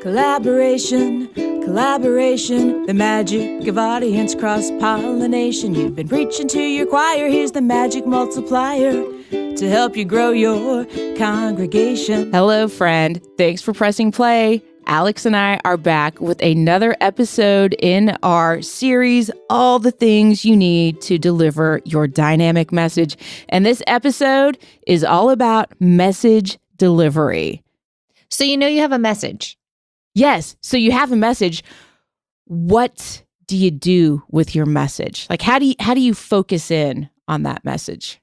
Collaboration, collaboration, the magic of audience cross-pollination. You've been preaching to your choir, here's the magic multiplier to help you grow your congregation. Hello, friend. Thanks for pressing play. Alex and I are back with another episode in our series, All the Things You Need to Deliver Your Dynamic Message. And this episode is all about message delivery. So you know you have a message. Yes. So you have a message. What do you do with your message? Like, how do you focus in on that message?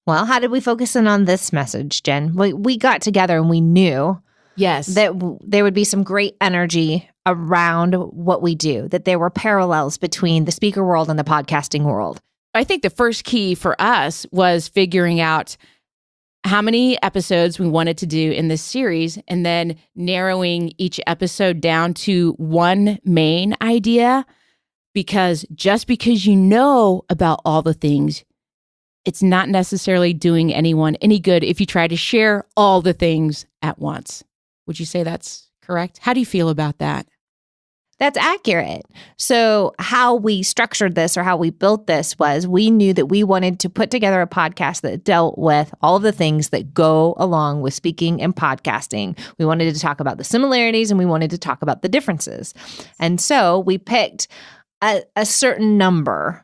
Well, how did we focus in on this message, Jen? We got together and we knew that there would be some great energy around what we do, that there were parallels between the speaker world and the podcasting world. I think the first key for us was figuring out how many episodes we wanted to do in this series, and then narrowing each episode down to one main idea. Because just because you know about all the things, it's not necessarily doing anyone any good if you try to share all the things at once. Would you say that's correct? How do you feel about that? That's accurate. So how we structured this or how we built this was we knew that we wanted to put together a podcast that dealt with all of the things that go along with speaking and podcasting. We wanted to talk about the similarities and we wanted to talk about the differences. And so we picked a certain number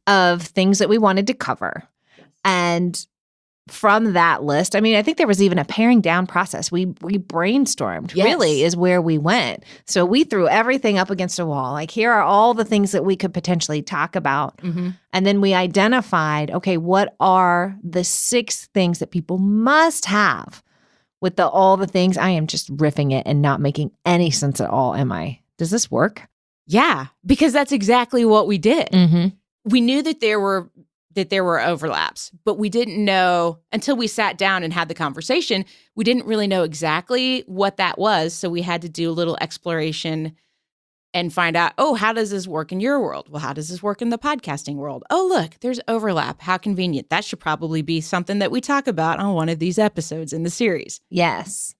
of things that we wanted to cover. And from that list, I mean, I think there was even a paring down process. We brainstormed, really, is where we went. So we threw everything up against a wall. Like, here are all the things that we could potentially talk about. And then we identified, okay, what are the 6 things that people must have with all the things? I am just riffing it and not making any sense at all, am I? Does this work? Yeah, because that's exactly what we did. We knew that there were overlaps, but we didn't know until we sat down and had the conversation. We didn't really know exactly what that was. So we had to do a little exploration and find out, oh, how does this work in your world? Well, how does this work in the podcasting world? Oh, look, there's overlap. How convenient. That should probably be something that we talk about on one of these episodes in the series. Yes.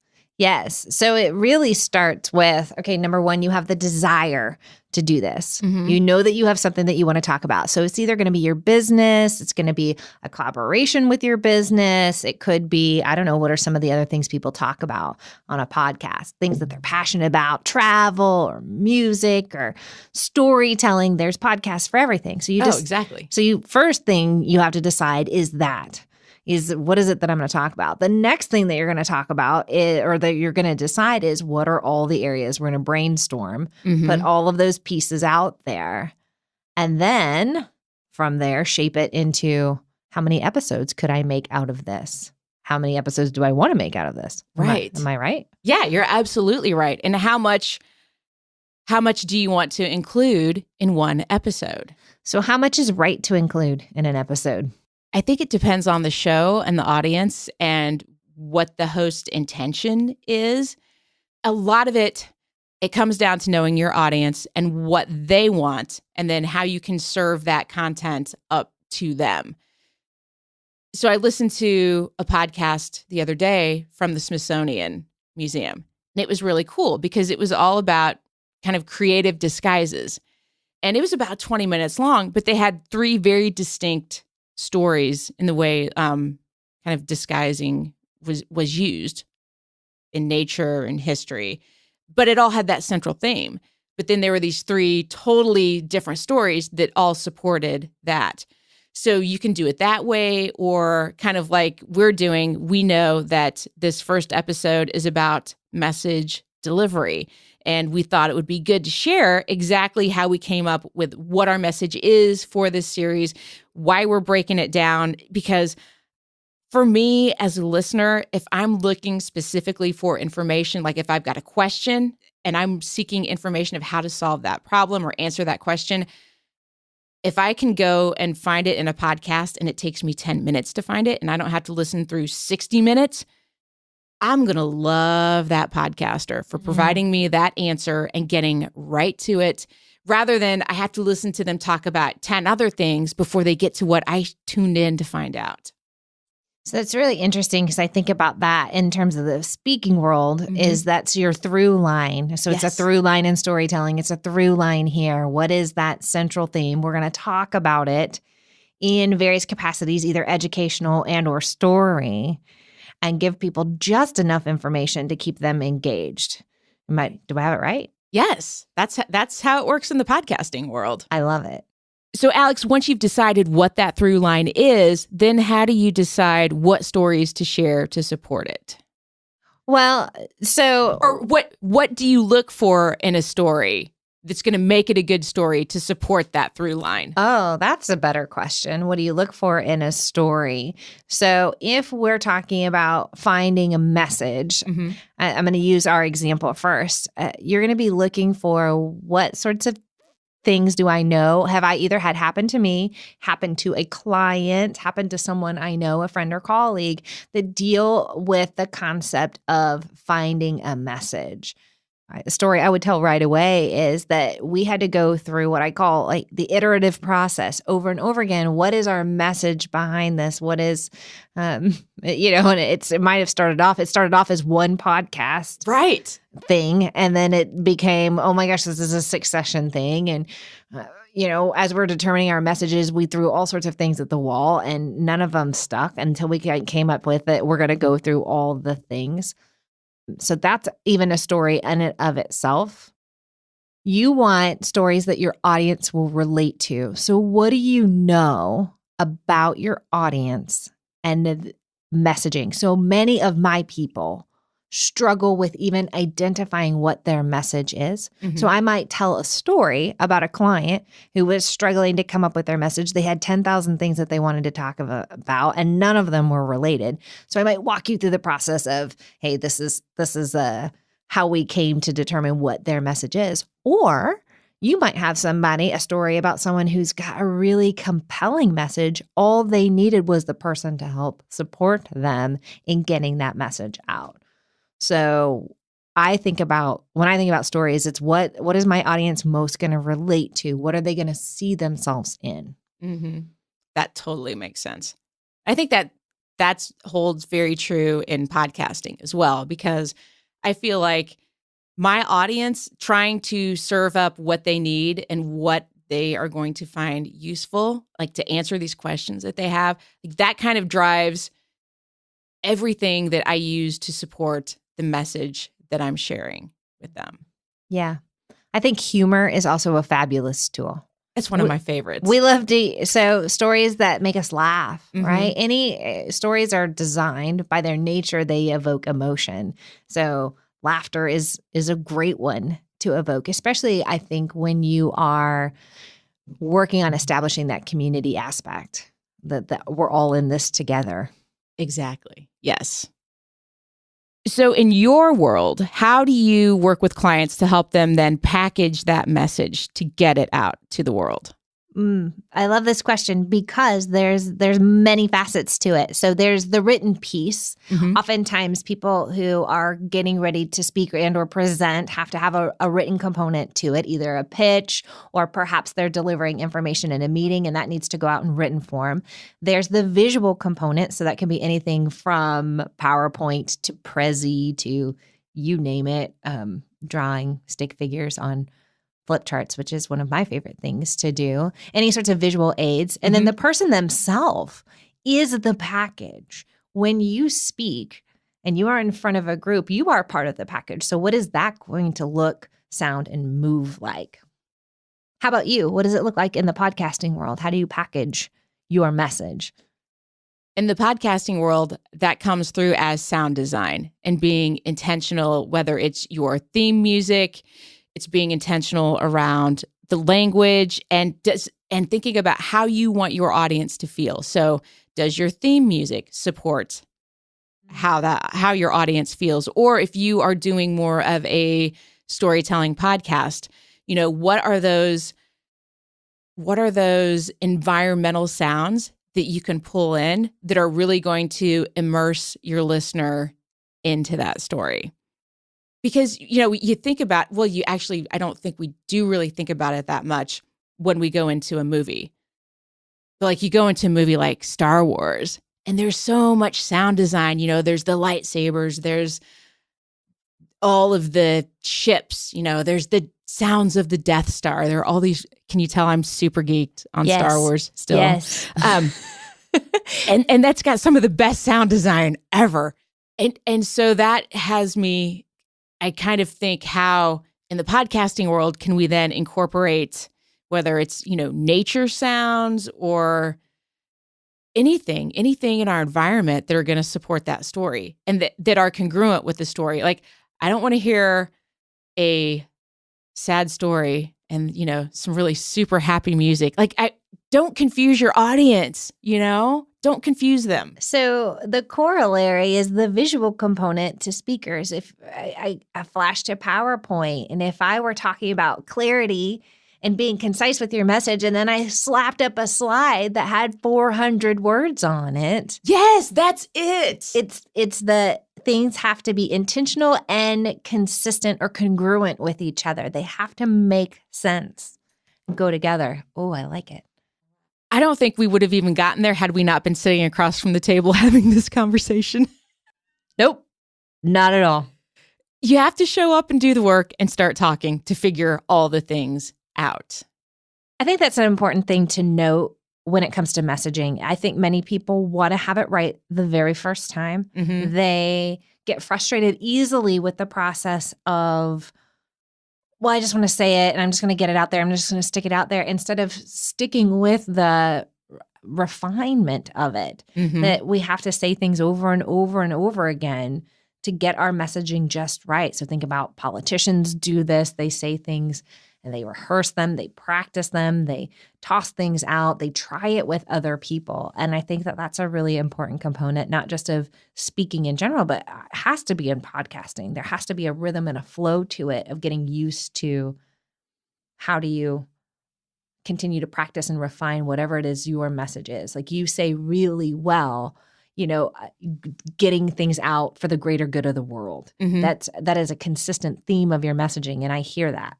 So it really starts with, okay, number 1, you have the desire to do this. You know that you have something that you want to talk about. So it's either going to be your business, it's going to be a collaboration with your business. It could be, I don't know, what are some of the other things people talk about on a podcast? Things that they're passionate about, travel or music or storytelling. There's podcasts for everything. So exactly. So first thing you have to decide is what is it that I'm going to talk about? The next thing that you're going to talk about or that you're going to decide is what are all the areas we're going to brainstorm, put all of those pieces out there. And then from there, shape it into how many episodes could I make out of this? How many episodes do I want to make out of this? Right. Am I right? Yeah, you're absolutely right. And how much do you want to include in one episode? So how much is right to include in an episode? I think it depends on the show and the audience and what the host's intention is. A lot of it comes down to knowing your audience and what they want, and then how you can serve that content up to them. So I listened to a podcast the other day from the Smithsonian Museum, and it was really cool because it was all about kind of creative disguises. And it was about 20 minutes long, but they had 3 very distinct stories in the way kind of disguising was used in nature and history, but it all had that central theme. But then there were these 3 totally different stories that all supported that. So you can do it that way, or kind of like we're doing. We know that this first episode is about message delivery, and we thought it would be good to share exactly how we came up with what our message is for this series, why we're breaking it down. Because for me as a listener, if I'm looking specifically for information, like if I've got a question and I'm seeking information of how to solve that problem or answer that question, if I can go and find it in a podcast and it takes me 10 minutes to find it and I don't have to listen through 60 minutes, I'm going to love that podcaster for providing me that answer and getting right to it, rather than I have to listen to them talk about 10 other things before they get to what I tuned in to find out. So that's really interesting because I think about that in terms of the speaking world is that's your through line. So it's a through line in storytelling. It's a through line here. What is that central theme? We're going to talk about it in various capacities, either educational and or story, and give people just enough information to keep them engaged. Do I have it right? Yes, that's how it works in the podcasting world. I love it. So, Alex, once you've decided what that through line is, then how do you decide what stories to share to support it? Well, so... Or what do you look for in a story that's going to make it a good story to support that through line? Oh, that's a better question. What do you look for in a story? So if we're talking about finding a message, I'm going to use our example first. You're going to be looking for what sorts of things do I know? Have I either had happen to me, happen to a client, happen to someone I know, a friend or colleague, that deal with the concept of finding a message? The story I would tell right away is that we had to go through what I call like the iterative process over and over again. What is our message behind this? What is, and it might have started off as one podcast thing. And then it became, oh my gosh, this is a succession thing. And, as we're determining our messages, we threw all sorts of things at the wall and none of them stuck until we came up with it. We're going to go through all the things. So that's even a story in and of itself. You want stories that your audience will relate to. So what do you know about your audience and the messaging? So many of my people struggle with even identifying what their message is. So I might tell a story about a client who was struggling to come up with their message. They had 10,000 things that they wanted to talk about, and none of them were related. So I might walk you through the process of, hey, this is how we came to determine what their message is. Or you might have a story about someone who's got a really compelling message. All they needed was the person to help support them in getting that message out. So when I think about stories, it's what is my audience most going to relate to? What are they going to see themselves in? That totally makes sense. I think that holds very true in podcasting as well, because I feel like my audience trying to serve up what they need and what they are going to find useful, like to answer these questions that they have, like that kind of drives everything that I use to support the message that I'm sharing with them. Yeah. I think humor is also a fabulous tool. It's one of my favorites. We love stories that make us laugh, right? Any stories are designed by their nature, they evoke emotion. So laughter is a great one to evoke, especially I think when you are working on establishing that community aspect, that we're all in this together. Exactly. Yes. So in your world, how do you work with clients to help them then package that message to get it out to the world? I love this question because there's many facets to it. So there's the written piece. Oftentimes people who are getting ready to speak and or present have to have a written component to it, either a pitch or perhaps they're delivering information in a meeting and that needs to go out in written form. There's the visual component. So that can be anything from PowerPoint to Prezi to you name it, drawing stick figures on flip charts, which is one of my favorite things to do, any sorts of visual aids. And then the person themselves is the package. When you speak and you are in front of a group, you are part of the package. So what is that going to look, sound, and move like? How about you? What does it look like in the podcasting world? How do you package your message? In the podcasting world, that comes through as sound design and being intentional, whether it's your theme music, it's being intentional around the language and thinking about how you want your audience to feel. So does your theme music support how your audience feels? Or if you are doing more of a storytelling podcast, what are those environmental sounds that you can pull in that are really going to immerse your listener into that story? Because, you think about, I don't think we do really think about it that much when we go into a movie. But like you go into a movie like Star Wars And there's so much sound design. There's the lightsabers, there's all of the ships, there's the sounds of the Death Star. There are all these. Can you tell I'm super geeked on Star Wars still? Yes. And that's got some of the best sound design ever. And so that has me, I kind of think, how in the podcasting world can we then incorporate, whether it's, nature sounds or anything in our environment that are going to support that story and that are congruent with the story. Like, I don't want to hear a sad story and, some really super happy music. Like, don't confuse your audience, don't confuse them. So the corollary is the visual component to speakers. If I flashed a PowerPoint, and if I were talking about clarity and being concise with your message, and then I slapped up a slide that had 400 words on it. Yes, that's it. It's the things have to be intentional and consistent or congruent with each other. They have to make sense, go together. Oh, I like it. I don't think we would have even gotten there had we not been sitting across from the table having this conversation. Nope, not at all. You have to show up and do the work and start talking to figure all the things out. I think that's an important thing to note when it comes to messaging. I think many people want to have it right the very first time. Mm-hmm. They get frustrated easily with the process of, well, I just want to say it and I'm just going to get it out there. I'm just going to stick it out there instead of sticking with the refinement of it, Mm-hmm. that we have to say things over and over and over again to get our messaging just right. So think about politicians do this. They say things and they rehearse them, they practice them, they toss things out, they try it with other people. And I think that that's a really important component, not just of speaking in general, but it has to be in podcasting. There has to be a rhythm and a flow to it of getting used to how do you continue to practice and refine whatever it is your message is. Like you say really well, getting things out for the greater good of the world. Mm-hmm. That is a consistent theme of your messaging, and I hear that.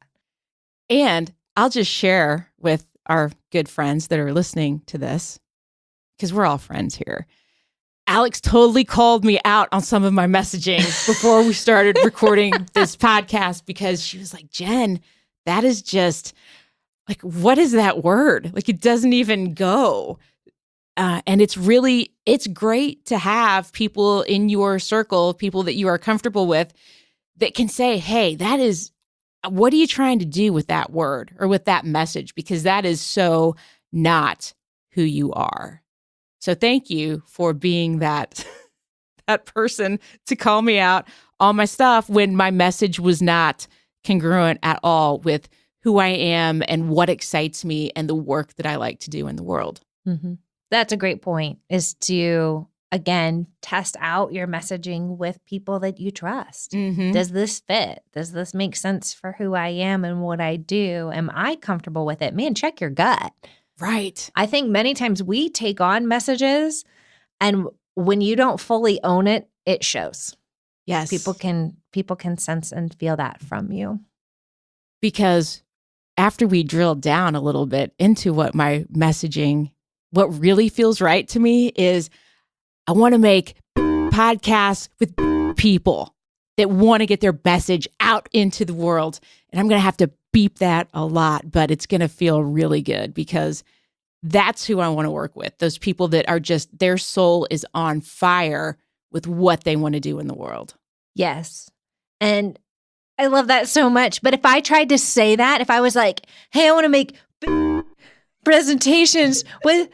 And I'll just share with our good friends that are listening to this, because we're all friends here. Alex totally called me out on some of my messaging before we started recording this podcast, because she was like, Jen, that is just like, what is that word? Like, it doesn't even go. And it's great to have people in your circle, people that you are comfortable with, that can say, hey, what are you trying to do with that word or with that message? Because that is so not who you are. So thank you for being that person to call me out on my stuff when my message was not congruent at all with who I am and what excites me and the work that I like to do in the world. Mm-hmm. That's a great point, is to, again, test out your messaging with people that you trust. Mm-hmm. Does this fit? Does this make sense for who I am and what I do? Am I comfortable with it? Man, check your gut. Right. I think many times we take on messages, and when you don't fully own it, it shows. Yes. People can sense and feel that from you. Because after we drilled down a little bit into what my messaging, what really feels right to me is I want to make podcasts with people that want to get their message out into the world. And I'm going to have to beep that a lot, but it's going to feel really good, because that's who I want to work with. Those people that are just, their soul is on fire with what they want to do in the world. Yes. And I love that so much. But if I tried to say that, if I was like, hey, I want to make presentations with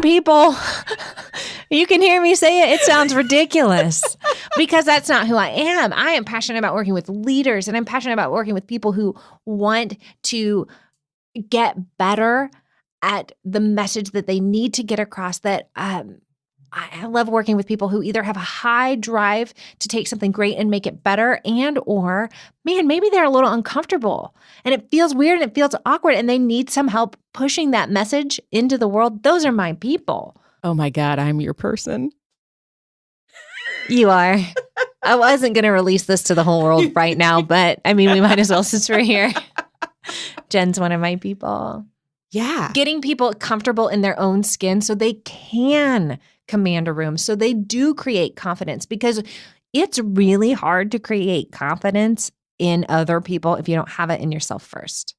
people, you can hear me say it. It sounds ridiculous, because that's not who I am. I am passionate about working with leaders, and I'm passionate about working with people who want to get better at the message that they need to get across. That I love working with people who either have a high drive to take something great and make it better, and or, man, maybe they're a little uncomfortable and it feels weird and it feels awkward and they need some help pushing that message into the world. Those are my people. Oh my God, I'm your person. You are. I wasn't going to release this to the whole world right now, but I mean, we might as well since we're here. Jen's one of my people. Yeah. Getting people comfortable in their own skin so they can command a room. So they do create confidence, because it's really hard to create confidence in other people if you don't have it in yourself first.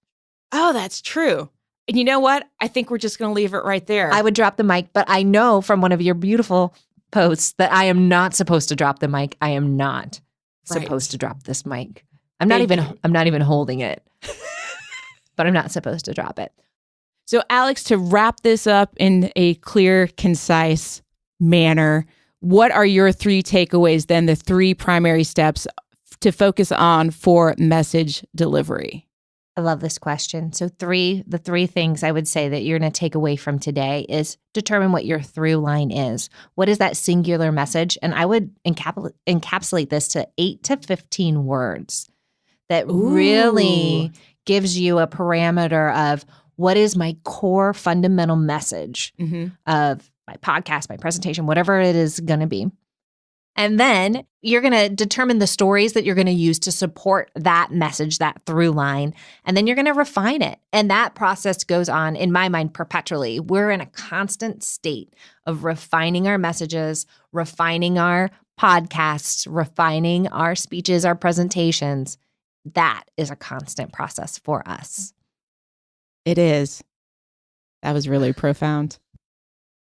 Oh, that's true. And you know what? I think we're just going to leave it right there. I would drop the mic, but I know from one of your beautiful posts that I am not supposed to drop the mic. I am not supposed to drop this mic. I'm not even holding it. But I'm not supposed to drop it. So, Alex, to wrap this up in a clear, concise manner, what are your 3 takeaways then, the 3 primary steps to focus on for message delivery? I love this question. So the 3 things I would say that you're going to take away from today is determine what your through line is. What is that singular message? And I would encapsulate this to 8 to 15 words that really gives you a parameter of what is my core fundamental message of my podcast, my presentation, whatever it is going to be. And then you're going to determine the stories that you're going to use to support that message, that through line. And then you're going to refine it. And that process goes on, in my mind, perpetually. We're in a constant state of refining our messages, refining our podcasts, refining our speeches, our presentations. That is a constant process for us. It is. That was really profound.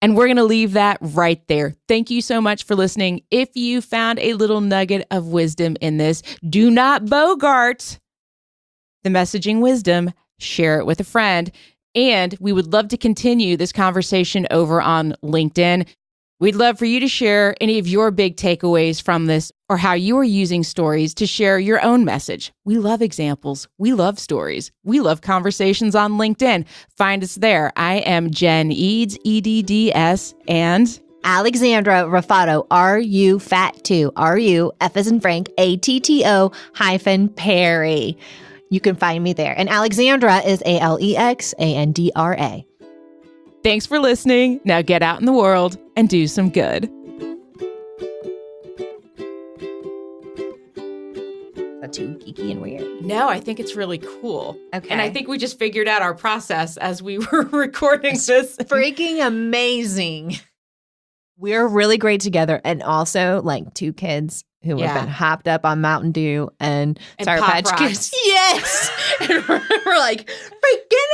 And we're going to leave that right there. Thank you so much for listening. If you found a little nugget of wisdom in this, do not bogart the messaging wisdom. Share it with a friend. And we would love to continue this conversation over on LinkedIn. We'd love for you to share any of your big takeaways from this, or how you are using stories to share your own message. We love examples. We love stories. We love conversations on LinkedIn. Find us there. I am Jen Eads, EDDS, and Alexandra Raffato, RU RU, F as in Frank, ATTO-Perry. You can find me there. And Alexandra is ALEXANDRA. Thanks for listening. Now get out in the world and do some good. That's too geeky and weird. No, I think it's really cool. Okay. And I think we just figured out our process as we were recording this. Freaking amazing. We're really great together. And also, like, 2 kids who have been hopped up on Mountain Dew and Sour Patch Kids. Yes. And we're like, freaking